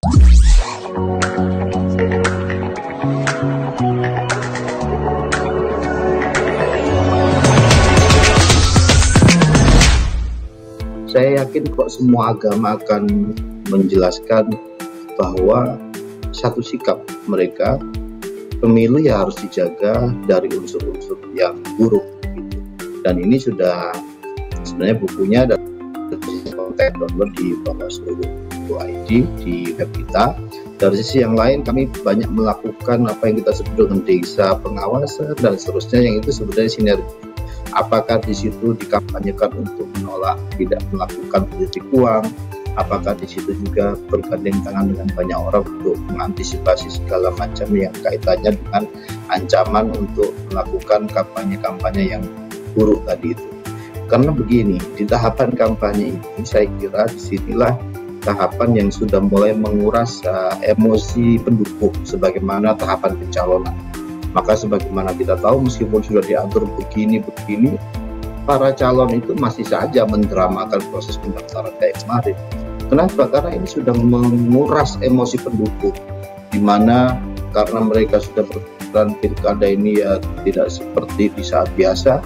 Saya yakin kok semua agama akan menjelaskan bahwa satu sikap mereka, pemilu ya harus dijaga dari unsur-unsur yang buruk gitu. Dan ini sudah sebenarnya bukunya dan download di Bawaslu.id di web kita. Dari sisi yang lain kami banyak melakukan apa yang kita sebut dengan desa pengawasan dan seterusnya, yang itu sebenarnya sinergi. Apakah di situ dikampanyekan untuk menolak tidak melakukan politik uang? Apakah di situ juga bergandeng tangan dengan banyak orang untuk mengantisipasi segala macam yang kaitannya dengan ancaman untuk melakukan kampanye-kampanye yang buruk tadi itu? Karena begini, di tahapan kampanye ini saya kira disinilah tahapan yang sudah mulai menguras emosi pendukung sebagaimana tahapan pencalonan. Maka sebagaimana kita tahu, meskipun sudah diatur begini, para calon itu masih saja mendramakan proses pendaftaran kayak kemarin. Kenapa? Karena ini sudah menguras emosi pendukung, di mana karena mereka sudah berpikiran pilkada ini ya tidak seperti di saat biasa,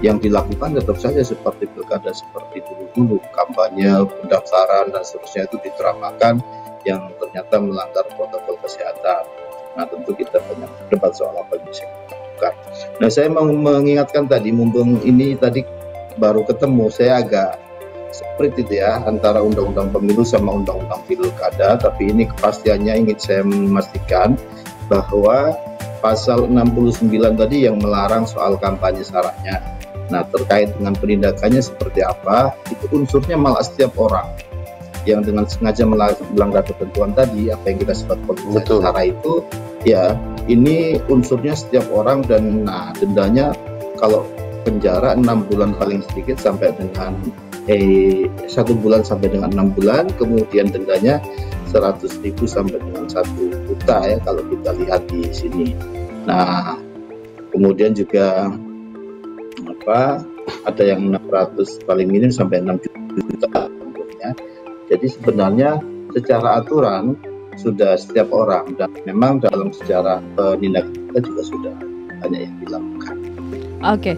yang dilakukan tetap saja seperti pilkada seperti dulu-dulu, kampanye, pendaftaran, dan seterusnya itu didramakan yang ternyata melanggar protokol kesehatan. Nah, tentu kita banyak debat soal apa yang bisa kita lakukan. Nah, saya mau mengingatkan tadi, mumpung ini tadi baru ketemu, saya agak seperti itu ya, antara undang-undang pemilu sama undang-undang pilkada, tapi ini kepastiannya ingin saya memastikan bahwa pasal 69 tadi yang melarang soal kampanye syaratnya. Nah, terkait dengan penindakannya seperti apa, itu unsurnya malah setiap orang yang dengan sengaja melanggar ketentuan tadi, apa yang kita sebut politisasi sara itu, ya ini unsurnya setiap orang. Dan nah, dendanya kalau penjara 6 bulan paling sedikit sampai dengan 1 bulan sampai dengan 6 bulan, kemudian dendanya 100.000 sampai dengan 1 juta ya kalau kita lihat di sini. Nah, kemudian juga ada yang 600 paling minim sampai 6 juta ya. Jadi sebenarnya secara aturan sudah setiap orang, dan memang dalam sejarah penindakan kita juga sudah banyak yang dilakukan. Oke,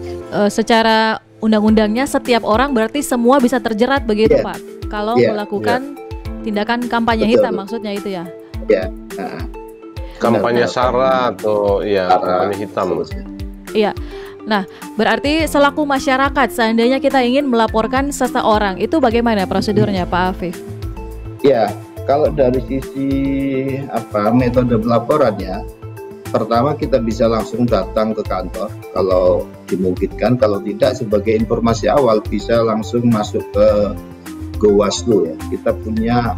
secara undang-undangnya setiap orang berarti semua bisa terjerat begitu Pak? Kalau melakukan tindakan kampanye hitam, maksudnya itu ya? Ya. Kampanye sara atau kampanye hitam. Iya. Nah, berarti selaku masyarakat, seandainya kita ingin melaporkan seseorang, itu bagaimana prosedurnya Pak Afif? Ya, kalau dari sisi metode pelaporannya, pertama kita bisa langsung datang ke kantor kalau dimungkinkan. Kalau tidak, sebagai informasi awal bisa langsung masuk ke Bawaslu ya. Kita punya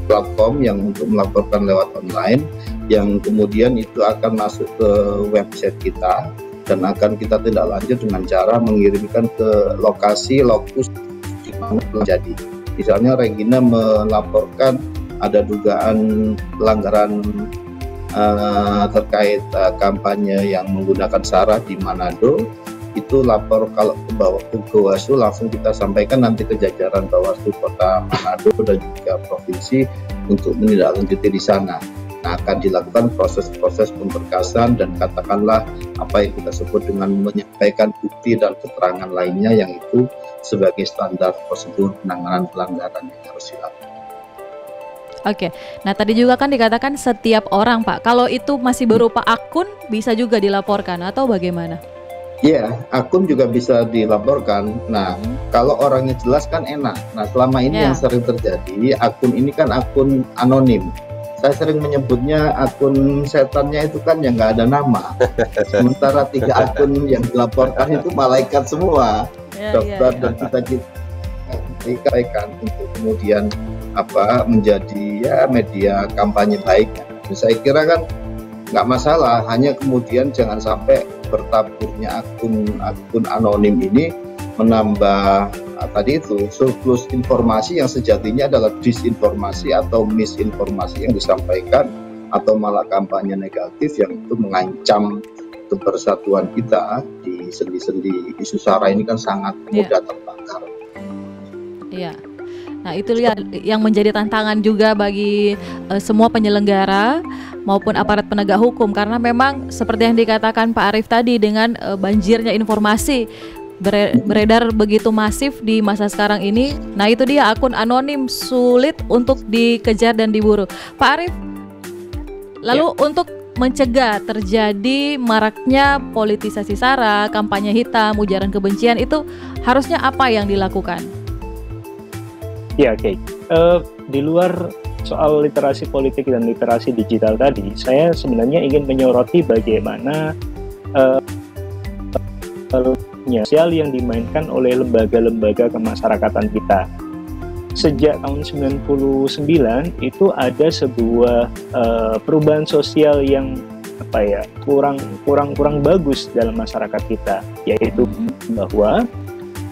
platform yang untuk melaporkan lewat online, yang kemudian itu akan masuk ke website kita dan akan kita tindak lanjut dengan cara mengirimkan ke lokasi lokus di mana terjadi. Misalnya Regina melaporkan ada dugaan pelanggaran terkait kampanye yang menggunakan sara di Manado, itu lapor kalau ke Bawaslu, langsung kita sampaikan nanti ke jajaran Bawaslu Kota Manado dan juga provinsi untuk menindaklanjuti di sana. Nah, akan dilakukan proses-proses pemberkasan dan katakanlah apa yang kita sebut dengan menyampaikan bukti dan keterangan lainnya, yang itu sebagai standar prosedur penanganan pelanggaran yang harus dilakukan. Oke, nah tadi juga kan dikatakan setiap orang Pak, kalau itu masih berupa akun bisa juga dilaporkan atau bagaimana? Iya, akun juga bisa dilaporkan. Nah, kalau orangnya jelas kan enak. Nah, selama ini yang sering terjadi, akun ini kan akun anonim. Saya sering menyebutnya akun setannya itu kan yang nggak ada nama. Sementara 3 akun yang dilaporkan itu malaikat semua. Daftar dan kita dikaikan untuk kemudian menjadi media kampanye baik. Saya kira kan nggak masalah, hanya kemudian jangan sampai bertaburnya akun anonim ini menambah tadi itu surplus informasi yang sejatinya adalah disinformasi atau misinformasi yang disampaikan, atau malah kampanye negatif yang itu mengancam kebersatuan kita di sendi-sendi isu sara ini kan sangat mudah terbakar. Iya. Nah, itu yang menjadi tantangan juga bagi semua penyelenggara maupun aparat penegak hukum, karena memang seperti yang dikatakan Pak Arief tadi, dengan banjirnya informasi beredar begitu masif di masa sekarang ini. Nah, itu dia, akun anonim sulit untuk dikejar dan diburu. Pak Arief, lalu untuk mencegah terjadi maraknya politisasi SARA, kampanye hitam, ujaran kebencian, itu harusnya apa yang dilakukan? Ya, oke. Di luar soal literasi politik dan literasi digital tadi, saya sebenarnya ingin menyoroti bagaimana sosial yang dimainkan oleh lembaga-lembaga kemasyarakatan kita. Sejak tahun 99 itu ada sebuah perubahan sosial yang kurang bagus dalam masyarakat kita, yaitu bahwa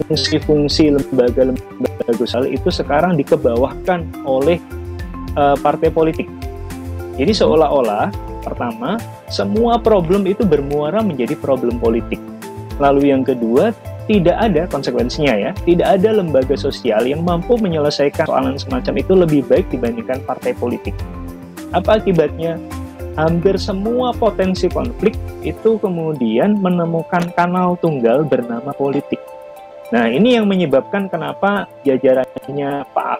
fungsi-fungsi lembaga sosial itu sekarang dikebawahkan oleh partai politik. Jadi seolah-olah pertama, semua problem itu bermuara menjadi problem politik. Lalu yang kedua, tidak ada konsekuensinya ya, tidak ada lembaga sosial yang mampu menyelesaikan soalan semacam itu lebih baik dibandingkan partai politik. Apa akibatnya? Hampir semua potensi konflik itu kemudian menemukan kanal tunggal bernama politik. Nah, ini yang menyebabkan kenapa jajarannya Pak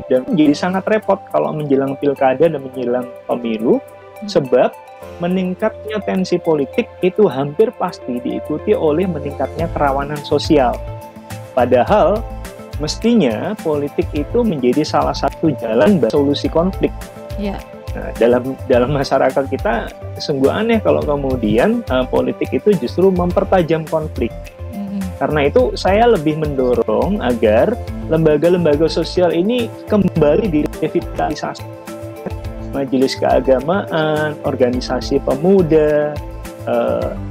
dan menjadi sangat repot kalau menjelang pilkada dan menjelang pemilu, sebab meningkatnya tensi politik itu hampir pasti diikuti oleh meningkatnya kerawanan sosial. Padahal mestinya politik itu menjadi salah satu jalan solusi konflik. Yeah. Nah, dalam masyarakat kita sungguh aneh kalau kemudian politik itu justru mempertajam konflik. Karena itu saya lebih mendorong agar lembaga-lembaga sosial ini kembali direvitalisasi. Majelis keagamaan, organisasi pemuda,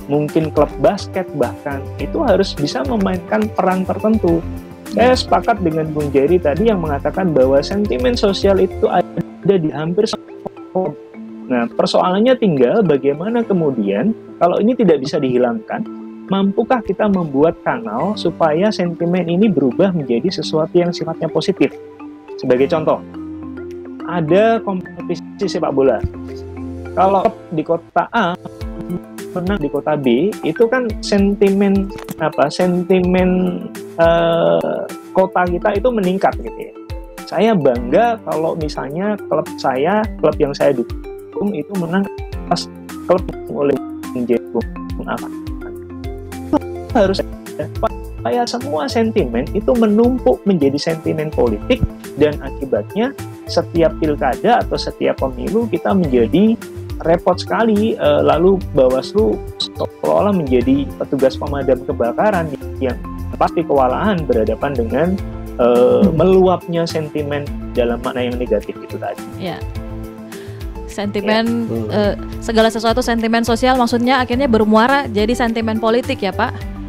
mungkin klub basket bahkan, itu harus bisa memainkan peran tertentu. Saya sepakat dengan Bung Jerry tadi yang mengatakan bahwa sentimen sosial itu ada di hampir semua. Nah, persoalannya tinggal bagaimana kemudian kalau ini tidak bisa dihilangkan, mampukah kita membuat kanal supaya sentimen ini berubah menjadi sesuatu yang sifatnya positif. Sebagai contoh, ada kompetisi sepak bola. Kalau di kota A menang di kota B, itu kan sentimen kota kita itu meningkat gitu ya. Saya bangga kalau misalnya klub yang saya dukung itu menang pas klub oleh menjadi apa? Harus supaya semua sentimen itu menumpuk menjadi sentimen politik, dan akibatnya setiap pilkada atau setiap pemilu kita menjadi repot sekali, lalu Bawaslu seolah-olah menjadi petugas pemadam kebakaran yang pasti kewalahan berhadapan dengan meluapnya sentimen dalam makna yang negatif itu tadi. Ya. Sentimen segala sesuatu sentimen sosial maksudnya akhirnya bermuara jadi sentimen politik ya Pak?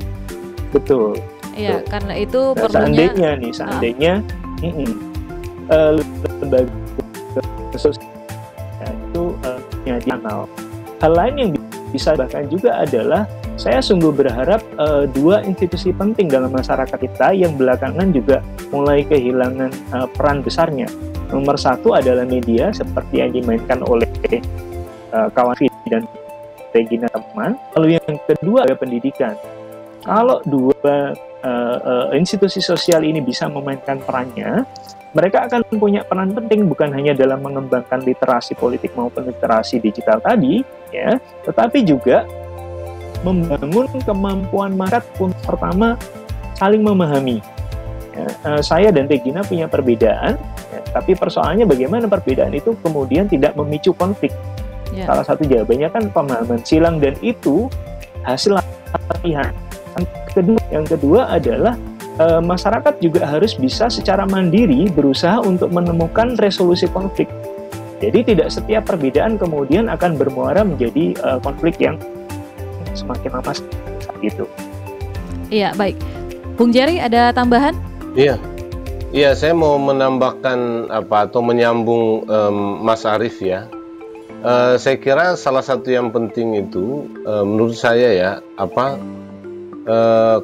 Betul. Iya, karena itu perlunya seandainya lembaga sosial itu di kanal. Hal lain yang bisa bahkan juga adalah saya sungguh berharap dua institusi penting dalam masyarakat kita yang belakangan juga mulai kehilangan peran besarnya. Nomor satu adalah media seperti yang dimainkan oleh kawan dan Regina teman. Lalu yang kedua adalah pendidikan. Kalau dua institusi sosial ini bisa memainkan perannya, mereka akan punya peran penting bukan hanya dalam mengembangkan literasi politik maupun literasi digital tadi, ya, tetapi juga membangun kemampuan masyarakat untuk pertama saling memahami. Ya, saya dan Regina punya perbedaan, ya, tapi persoalannya bagaimana perbedaan itu kemudian tidak memicu konflik. Yeah. Salah satu jawabannya kan pemahaman silang, dan itu hasil latihan. Yang kedua adalah masyarakat juga harus bisa secara mandiri berusaha untuk menemukan resolusi konflik. Jadi tidak setiap perbedaan kemudian akan bermuara menjadi konflik yang semakin lama saat itu. Iya, baik. Bung Jerry ada tambahan? Iya, saya mau menambahkan atau menyambung Mas Arief ya. Saya kira salah satu yang penting itu menurut saya ya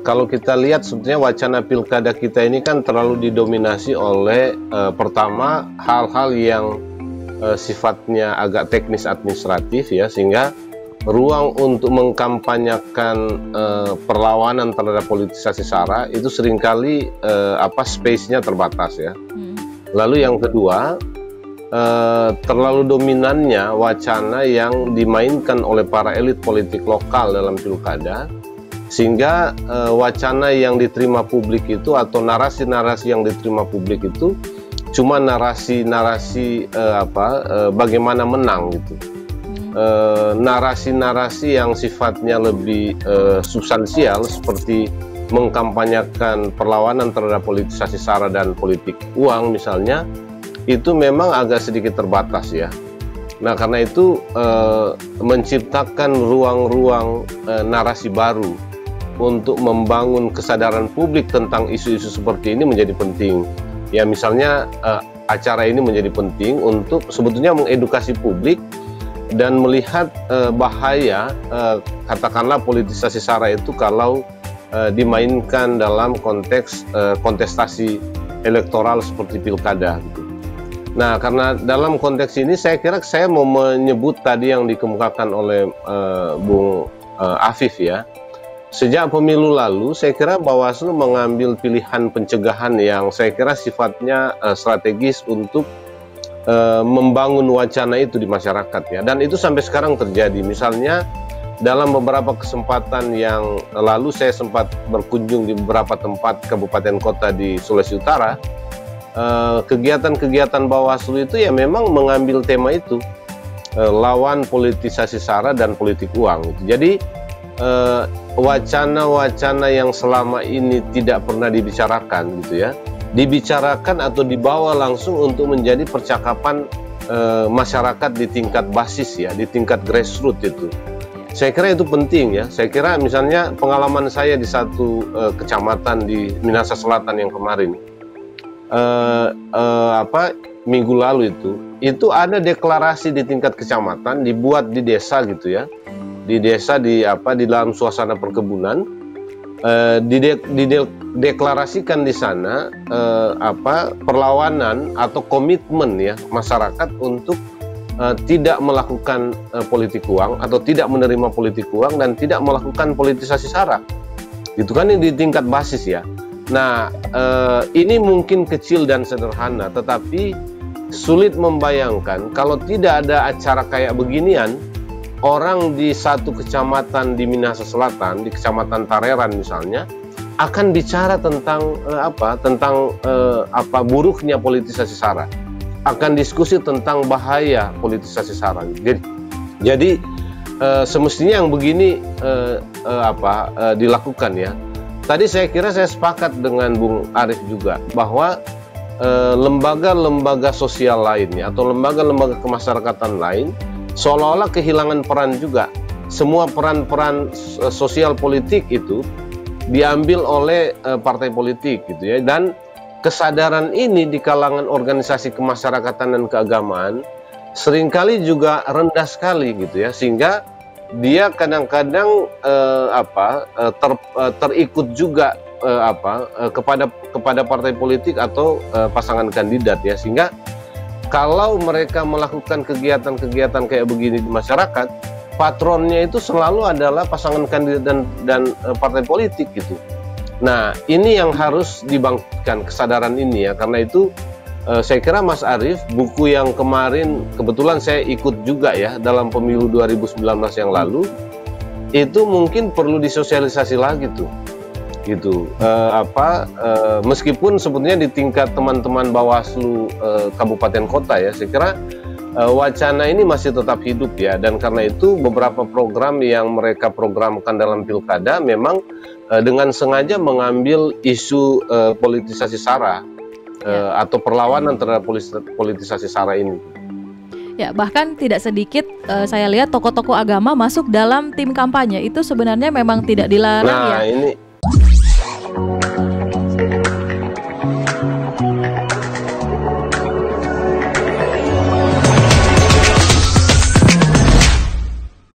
kalau kita lihat sebetulnya wacana pilkada kita ini kan terlalu didominasi oleh pertama hal-hal yang sifatnya agak teknis administratif ya, sehingga ruang untuk mengkampanyekan perlawanan terhadap politisasi SARA itu seringkali space-nya terbatas ya. Lalu yang kedua, terlalu dominannya wacana yang dimainkan oleh para elit politik lokal dalam pilkada, sehingga wacana yang diterima publik itu atau narasi-narasi yang diterima publik itu cuma narasi-narasi bagaimana menang gitu. Narasi-narasi yang sifatnya lebih substansial seperti mengkampanyekan perlawanan terhadap politisasi SARA dan politik uang misalnya, itu memang agak sedikit terbatas ya. Nah karena itu menciptakan ruang-ruang narasi baru untuk membangun kesadaran publik tentang isu-isu seperti ini menjadi penting ya. Misalnya acara ini menjadi penting untuk sebetulnya mengedukasi publik dan melihat bahaya katakanlah politisasi SARA itu kalau dimainkan dalam konteks kontestasi elektoral seperti pilkada gitu. Nah karena dalam konteks ini saya kira saya mau menyebut tadi yang dikemukakan oleh Bung Afif ya. Sejak pemilu lalu saya kira Bawaslu mengambil pilihan pencegahan yang saya kira sifatnya strategis untuk membangun wacana itu di masyarakat ya, dan itu sampai sekarang terjadi. Misalnya dalam beberapa kesempatan yang lalu saya sempat berkunjung di beberapa tempat kabupaten kota di Sulawesi Utara. Kegiatan-kegiatan Bawaslu itu ya memang mengambil tema itu, lawan politisasi SARA dan politik uang gitu. Jadi wacana-wacana yang selama ini tidak pernah dibicarakan gitu ya, dibicarakan atau dibawa langsung untuk menjadi percakapan masyarakat di tingkat basis ya, di tingkat grassroots itu. Saya kira itu penting ya. Saya kira misalnya pengalaman saya di satu kecamatan di Minahasa Selatan yang kemarin, minggu lalu itu ada deklarasi di tingkat kecamatan dibuat di desa gitu ya, di desa di dalam suasana perkebunan. Dideklarasikan di sana perlawanan atau komitmen ya masyarakat untuk tidak melakukan politik uang atau tidak menerima politik uang dan tidak melakukan politisasi SARA. Itu kan di tingkat basis ya. Nah ini mungkin kecil dan sederhana, tetapi sulit membayangkan kalau tidak ada acara kayak beginian. Orang di satu kecamatan di Minahasa Selatan, di kecamatan Tareran misalnya, akan bicara tentang buruknya politisasi SARA, akan diskusi tentang bahaya politisasi SARA. Jadi semestinya yang begini dilakukan ya. Tadi saya kira saya sepakat dengan Bung Arif juga bahwa lembaga-lembaga sosial lainnya atau lembaga-lembaga kemasyarakatan lain seolah-olah kehilangan peran juga. Semua peran-peran sosial politik itu diambil oleh partai politik gitu ya, dan kesadaran ini di kalangan organisasi kemasyarakatan dan keagamaan seringkali juga rendah sekali gitu ya, sehingga dia kadang-kadang terikut juga kepada partai politik atau pasangan kandidat ya, sehingga kalau mereka melakukan kegiatan-kegiatan kayak begini di masyarakat, patronnya itu selalu adalah pasangan kandidat dan partai politik gitu. Nah, ini yang harus dibangkitkan kesadaran ini ya. Karena itu saya kira Mas Arief, buku yang kemarin kebetulan saya ikut juga ya dalam pemilu 2019 yang lalu, itu mungkin perlu disosialisasi lagi tuh. Gitu, meskipun sebetulnya di tingkat teman-teman Bawaslu kabupaten kota ya, saya kira wacana ini masih tetap hidup ya, dan karena itu beberapa program yang mereka programkan dalam pilkada memang dengan sengaja mengambil isu politisasi SARA atau perlawanan terhadap politisasi SARA ini. Ya, bahkan tidak sedikit saya lihat tokoh-tokoh agama masuk dalam tim kampanye. Itu sebenarnya memang tidak dilarang ya.